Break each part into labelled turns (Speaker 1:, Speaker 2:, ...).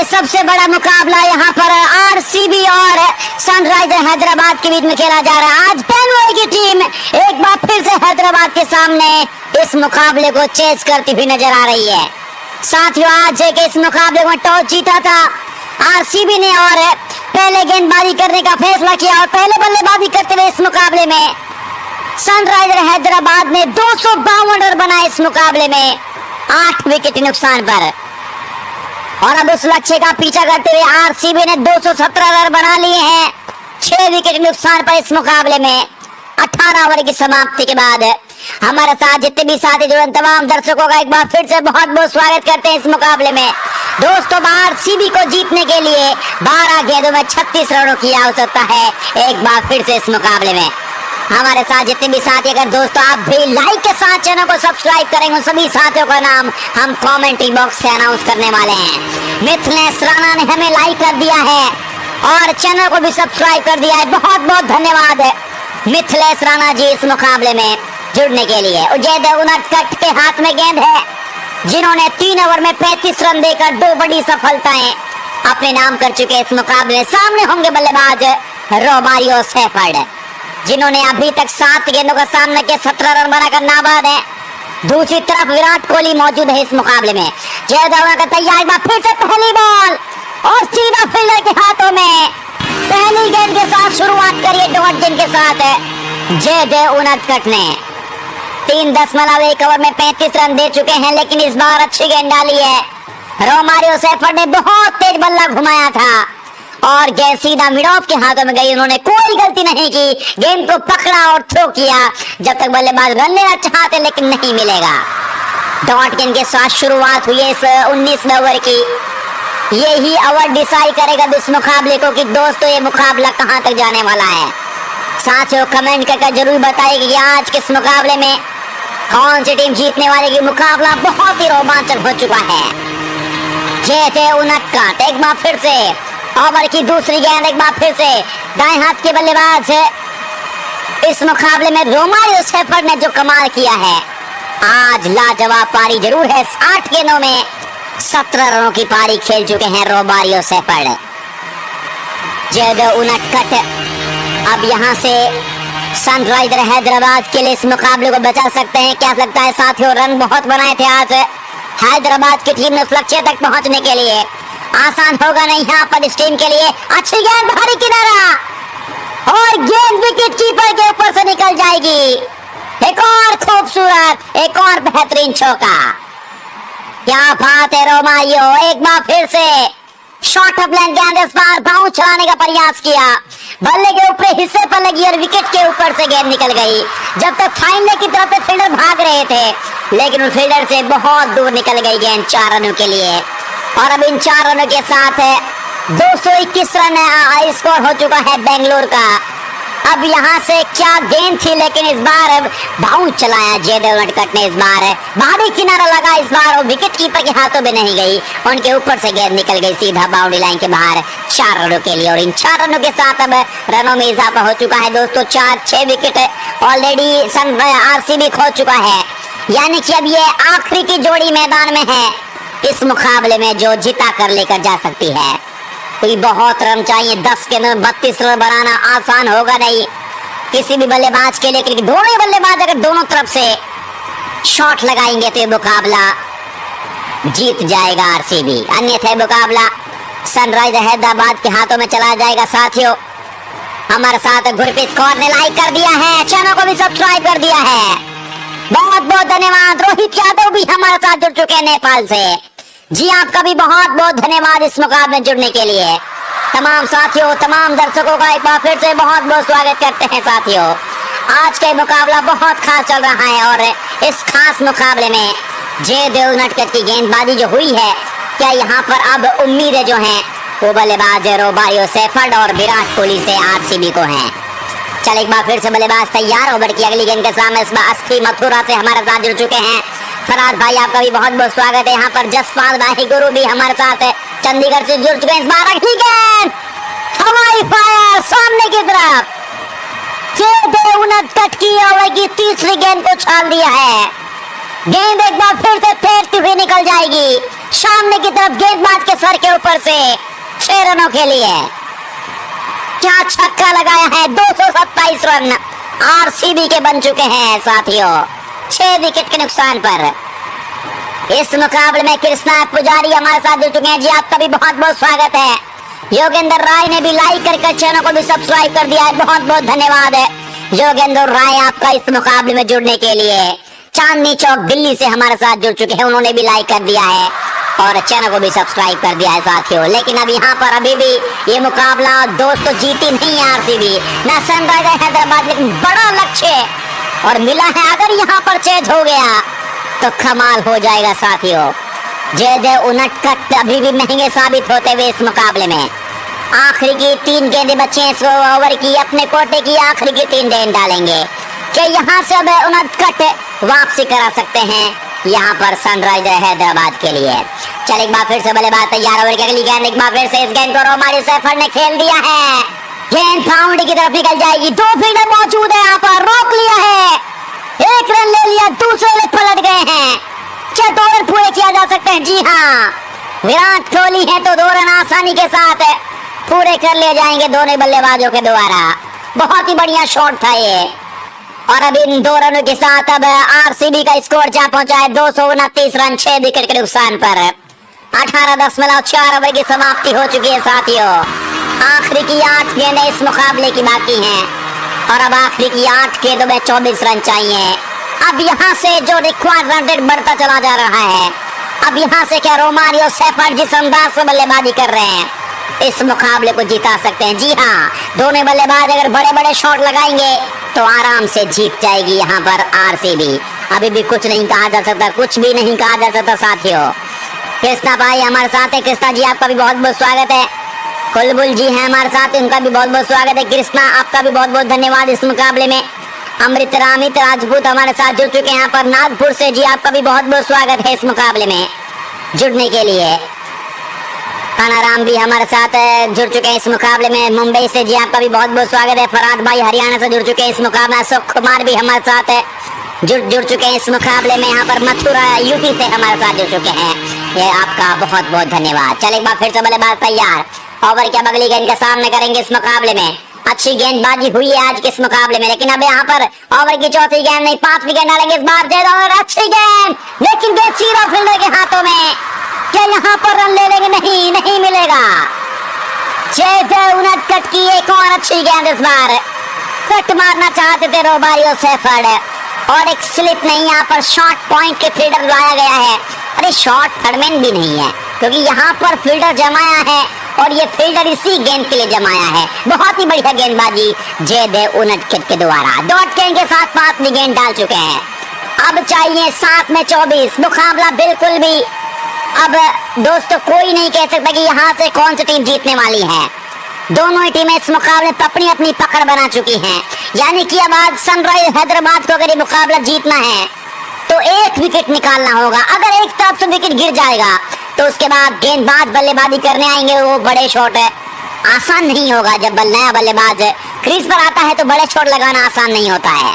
Speaker 1: ये सबसे बड़ा मुकाबला यहाँ पर आरसीबी और सनराइजर हैदराबाद के बीच में खेला जा रहा है। आज बेंगलुरु की टीम एक बार फिर से हैदराबाद के सामने इस मुकाबले को चेज करती हुई नजर आ रही है। साथियों, आज के इस मुकाबले में टॉस जीता था आरसीबी ने और पहले गेंदबाजी करने का फैसला किया और पहले बल्लेबाजी करते हुए इस मुकाबले में सनराइजर हैदराबाद ने 252 रन बनाए इस मुकाबले में 8 विकेट नुकसान पर। और अब उस लक्ष्य का पीछा करते हुए आरसीबी ने 217 रन बना लिए हैं 6 विकेट नुकसान पर इस मुकाबले में 18 ओवर की समाप्ति के बाद। हमारे साथ जितने भी साथी जुड़े तमाम दर्शकों का एक बार फिर से बहुत बहुत स्वागत करते हैं इस मुकाबले में। दोस्तों, आरसीबी को जीतने के लिए 12 गेंदों में 36 रनों की आवश्यकता है एक बार फिर से इस मुकाबले में। हमारे साथ जितने भी साथी, अगर दोस्तों आप भी लाइक के साथ चैनल को सब्सक्राइब करेंगे, सभी साथियों का नाम हम कमेंट्री बॉक्स से अनाउंस करने वाले हैं। मिथिलेश राणा ने हमें लाइक कर दिया है और चैनल को भी सब्सक्राइब कर दिया है। बहुत बहुत धन्यवाद मिथिलेश राणा जी इस मुकाबले में जुड़ने के लिए। उजय देवनाथ के हाथ में गेंद है, जिन्होंने 3 ओवर में 35 रन देकर 2 बड़ी सफलताएं अपने नाम कर चुके इस मुकाबले। सामने होंगे बल्लेबाज रोमारियो सेफर्ड, जिन्होंने अभी तक 7 गेंदों का सामना किया, 17 रन बनाकर नाबाद है। दूसरी तरफ विराट कोहली मौजूद है इस मुकाबले में। जय देवगन का तैयार, फिर से पहली बॉल और सीधा फील्डर के हाथों में। पहली गेंद के साथ शुरुआत करिए डॉट गेंद के साथ जय देवनाथ ने 3.1 ओवर में 35 रन दे चुके हैं, लेकिन इस बार अच्छी गेंद डाली है। रोमारियो सेफर्ड ने बहुत तेज बल्ला घुमाया था और गेंद सीधा मिडॉफ के हाथों में गई। उन्होंने कोई गलती नहीं की, गेंद को पकड़ा और थ्रो किया जब तक बल्लेबाज रन लेना चाहते, लेकिन नहीं मिलेगा। डॉट गेंद के साथ शुरुआत हुई है इस 19वें ओवर की। यही ओवर डिसाइड करेगा इस मुकाबले को कि दोस्तों ये मुकाबला कहां तक जाने वाला है। साथियों, कमेंट करके जरूर बताइए कि आज किस मुकाबले में कौन सी टीम जीतने वाली की। मुकाबला बहुत ही रोमांचक हो चुका है। जय देवनाथ एक बार फिर से ओवर की दूसरी गेंद, एक बार फिर से दाएं हाथ के बल्लेबाज इस मुकाबले में रोमारियो सेफर्ड ने जो कमाल किया है। आज लाजवाब पारी जरूर है। 8 गेंदों में 17 रनों की पारी खेल चुके हैं रोमारियो सेफर्ड। जय देवनाथ अब यहां से सनराइजर हैदराबाद के लिए इस मुकाबले को बचा सकते हैं। क्या लगता है साथियों, रन बहुत बनाए थे आज हैदराबाद की टीम ने उस लक्ष्य तक पहुंचने के लिए। आसान होगा नहीं यहाँ पर इस टीम के लिए। अच्छी गेंद, भारी किनारा और गेंद विकेट कीपर के ऊपर से निकल जाएगी। एक और खूबसूरत, एक और बेहतरीन चौका। क्या बात है रोमारियो, एक बार फिर से शॉर्ट ऑफ लेंथ गेंद इस बार बाउंस चलाने का प्रयास किया, बल्ले के ऊपर हिस्से पर लगी और विकेट के ऊपर से गेंद निकल गई। जब तक फाइनल की तरफ से फील्डर भाग रहे थे, लेकिन उन फील्डर से बहुत दूर निकल गई गेंद 4 रनों के लिए। और अब इन 4 रनों के साथ 221 रन स्कोर हो चुका है बेंगलुरु का। अब यहाँ से क्या गेंद थी, लेकिन इस बार बाउंस चलाया जय देवनाथ ने। इस बार भारी किनारा लगा इस बार और विकेट कीपर के हाथों में नहीं गई, उनके ऊपर से गेंद निकल गई सीधा बाउंड्री लाइन के बाहर 4 रनों के लिए। और इन 4 रनों के साथ अब रनों में इजाफा हो चुका है दोस्तों। 4-6 विकेट ऑलरेडी आरसीबी खो चुका है, यानी कि अब ये आखिरी की जोड़ी मैदान में है इस मुकाबले में, जो जिता कर लेकर जा सकती है। कोई बहुत रन चाहिए, 10 के अंदर 32 रन बनाना आसान होगा नहीं किसी भी बल्लेबाज के लिए, क्योंकि दोनों बल्लेबाज अगर दोनों तरफ से शॉट लगाएंगे तो ये मुकाबला जीत जाएगा आरसीबी, अन्यथा मुकाबला सनराइजर हैदराबाद के हाथों में चला जाएगा। साथियों, हमारे साथ गुरप्रीत कौर ने लाइक कर दिया है, चैनल को भी सब्सक्राइब कर दिया है। बहुत बहुत धन्यवाद। रोहित यादव भी हमारे साथ जुड़ चुके हैं नेपाल से। जी, आपका भी बहुत बहुत धन्यवाद इस मुकाबले में जुड़ने के लिए। तमाम साथियों, तमाम दर्शकों का एक बार फिर से बहुत बहुत स्वागत करते हैं। साथियों, आज का मुकाबला बहुत खास चल रहा है और इस खास मुकाबले में जय देवनाथ की गेंदबाजी जो हुई है, क्या यहाँ पर अब उम्मीदें जो हैं वो बल्लेबाज रोमारियो सेफर्ड और विराट कोहली से आरसीबी को हैं। चल एक बार फिर से बल्लेबाज तैयार। ओवर की अगली गेंद के सामने इस बार अस्थि मथुरा से हमारे साथ जुड़ चुके हैं। फराज भाई, आपका भी बहुत बहुत स्वागत है। यहाँ पर जसपाल भाई गुरु भी हमारे साथ है, चंडीगढ़ से जुड़ चुके हैं। इस बार अगली गेंद हवाई फायर सामने की तरफ, जय देवनाथ की ओवर की तीसरी गेंद को छाल दिया है। गेंद एक बार फिर से फेंकती हुई निकल जाएगी सामने की तरफ गेंदबाज के सर के ऊपर से 6 रनों के लिए। क्या छक्का लगाया है, 227 रन आरसीबी के बन चुके हैं साथियों, 6 विकेट के नुकसान पर। इस मुकाबले में कृष्णा पुजारी हमारे साथ जुड़ चुके हैं। जी आपका भी बहुत बहुत स्वागत है। योगेंद्र राय ने भी लाइक करके चैनल को भी सब्सक्राइब कर दिया है, बहुत बहुत धन्यवाद है योगेंद्र राय आपका इस मुकाबले में जुड़ने के लिए। चांदनी चौक दिल्ली से हमारे साथ जुड़ चुके हैं, उन्होंने भी लाइक कर दिया है और चैनल को भी सब्सक्राइब कर दिया है साथियों। लेकिन अब यहाँ पर अभी भी ये मुकाबला दोस्तों जीती नहीं है आरसीबी ना सनराइजर हैदराबाद, लेकिन बड़ा लक्ष्य और मिला है। अगर यहाँ पर चेज हो गया तो कमाल हो जाएगा साथियों। जय उनटकट अभी भी महंगे साबित होते हुए इस मुकाबले में। आखिरी की 3 गेंदें बची हैं 100 ओवर की, अपने कोटे की आखिरी की 3 गेंद डालेंगे कि यहाँ से अब उनटकट वापसी करा सकते हैं यहाँ पर सनराइजर हैदराबाद के लिए। चल एक बार फिर से बल्लेबाज तैयार, ओवर की अगली गेंद, एक बार फिर से इस गेंद को रोमारियो सेफर्ड ने खेल दिया है। गेंद बाउंड्री की तरफ निकल जाएगी, 2 फील्डर मौजूद है यहाँ पर, रोक लिया है, 1 रन ले लिया, दूसरे में पलट गए हैं। 6 ओवर पूरे किया जा सकते हैं। जी हाँ, विराट कोहली है तो 2 रन आसानी के साथ पूरे कर लिए जाएंगे दोनों बल्लेबाजों के द्वारा। बहुत ही बढ़िया शॉट था ये। और अब इन 2 रनों के साथ अब आरसीबी का स्कोर जा पहुंचा है 229 रन 6 विकेट के नुकसान पर। 18.4 ओवर की समाप्ति हो चुकी है साथियों। आखिरी की 8 गेंदें इस मुकाबले की बाकी हैं और अब आखिरी की 8 गेंदों में 24 रन चाहिए। अब यहाँ से जो रिक्वायर्ड रन रेट बढ़ता चला जा रहा है। अब यहाँ से क्या रोमारियो सेफर्ड जिस अंदाज से बल्लेबाजी कर रहे हैं इस मुकाबले को जिता सकते हैं। जी हाँ, दोनों बल्लेबाज अगर बड़े बड़े शॉट लगाएंगे तो आराम से जीत जाएगी यहाँ पर आरसीबी। अभी भी कुछ नहीं कहा जा सकता, कुछ भी नहीं कहा जा सकता साथियों। कृष्णा भाई हमारे साथ है, कृष्णा जी आपका भी बहुत बहुत स्वागत है। कुलबुल जी हैं हमारे साथ, उनका भी बहुत बहुत स्वागत है। कृष्णा आपका भी बहुत बहुत धन्यवाद इस मुकाबले में। अमृत रामित राजपूत हमारे साथ जुड़ चुके हैं यहाँ पर नागपुर से, जी आपका भी बहुत बहुत स्वागत है इस मुकाबले में जुड़ने के लिए। कानाराम भी हमारे साथ जुड़ चुके हैं इस मुकाबले में मुंबई से, जी आपका भी बहुत बहुत स्वागत है। फराद भाई हरियाणा से जुड़ चुके हैं इस मुकाबले में। अशोक कुमार भी हमारे साथ जुड़ चुके हैं इस मुकाबले में। यहाँ पर मथुरा यूपी से हमारे साथ जुड़ चुके हैं, ये आपका बहुत बहुत धन्यवाद। चल एक बार फिर से बल्लेबाज तैयार, ओवर की अगली गेंद का सामना करेंगे इस मुकाबले में। अच्छी गेंदबाजी हुई है आज के इस मुकाबले में, लेकिन अब यहाँ पर ओवर की 4थी गेंद नहीं 5वीं गेंद डालेंगे इस बार जय और अच्छी गेंद, लेकिन गेंद सीधा फील्डर के हाथों में। क्या यहाँ पर रन ले लेंगे? नहीं, नहीं मिलेगा। जय उनटकट की एक और अच्छी गेंद, इस बार कट मारना चाहते थे रोमारियो सेफर्ड और एक स्लिप नहीं, यहाँ पर शॉर्ट पॉइंट के फील्डर लाया गया है। अरे शॉर्ट थर्डमैन भी नहीं है क्योंकि यहाँ पर फील्डर जमाया है और ये फील्डर इसी गेंद के लिए जमाया है। बहुत ही बढ़िया गेंदबाजी जयदेव उनटकट के द्वारा। डॉट गेंद के साथ 5वीं गेंद डाल चुके हैं। अब चाहिए 7 में 24। मुकाबला बिल्कुल भी अब दोस्तों कोई नहीं कह सकता कि यहाँ से कौन सी टीम जीतने वाली है। दोनों ही टीमें इस मुकाबले में अपनी अपनी पकड़ बना चुकी हैं। यानी कि अब आज सनराइजर हैदराबाद को अगर ये मुकाबला जीतना है तो 1 विकेट निकालना होगा। अगर एक तरफ से विकेट गिर जाएगा तो उसके बाद गेंदबाज बल्लेबाजी करने आएंगे, वो बड़े शॉट आसान नहीं होगा। जब नया बल्लेबाज क्रीज पर आता है तो बड़े शॉट लगाना आसान नहीं होता है।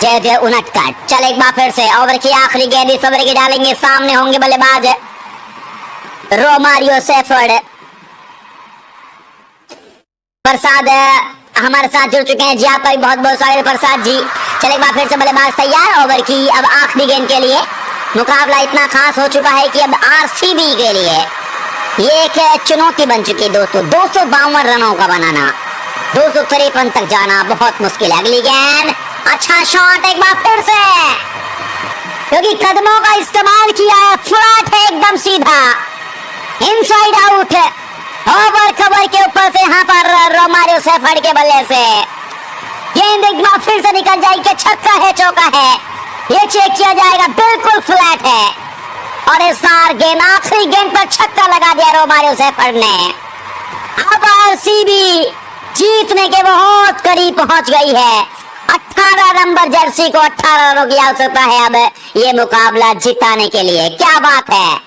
Speaker 1: जय उनटकट। चल एक बार फिर से ओवर की आखिरी गेंद इस ओवर की डालेंगे, सामने होंगे बल्लेबाज रोमारियो सेफर्ड। प्रसाद हमारे साथ जुड़ चुके हैं, जी आपका भी बहुत बहुत स्वागत है प्रसाद जी। चल एक बार फिर से बल्लेबाज तैयार, ओवर की अब आखिरी गेंद के लिए। मुकाबला इतना खास हो चुका है कि अब आरसीबी के लिए ये एक चुनौती बन चुकी है दोस्तों। 252 रनों का बनाना, 253 तक जाना बहुत मुश्किल है। अगली गेंद, अच्छा शॉट एक बार फिर से, क्योंकि कदमों का इस्तेमाल किया है, फ्लैट है एकदम सीधा, इनसाइड आउट, ओवर कवर के ऊपर से यहाँ पर रोमारियो सेफर्ड के बल्ले से गेंद एक बार फिर से निकल जाएगी कि छक्का है चौका है, ये चेक किया जाएगा, बिल्कुल फ्लैट है। और इस बार गेंद आखिरी गेंद पर छक्का लगा दिया रोमारियो सेफर्ड ने। अब आरसीबी जीतने के बहुत करीब पहुंच गई है। 18 नंबर जर्सी को 18 रनों की आवश्यकता है अब ये मुकाबला जिताने के लिए। क्या बात है,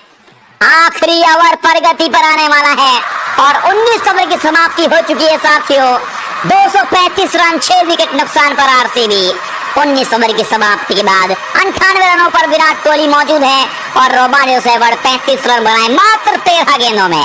Speaker 1: आखिरी ओवर प्रगति पर आने वाला है और 19 ओवर की समाप्ति हो चुकी है साथियों। 235 रन 6 विकेट नुकसान पर आरसीबी 19 ओवर की समाप्ति के बाद 98 रनों पर विराट कोहली मौजूद है और रोमारियो से 35 रन बनाए मात्र 13 गेंदों में।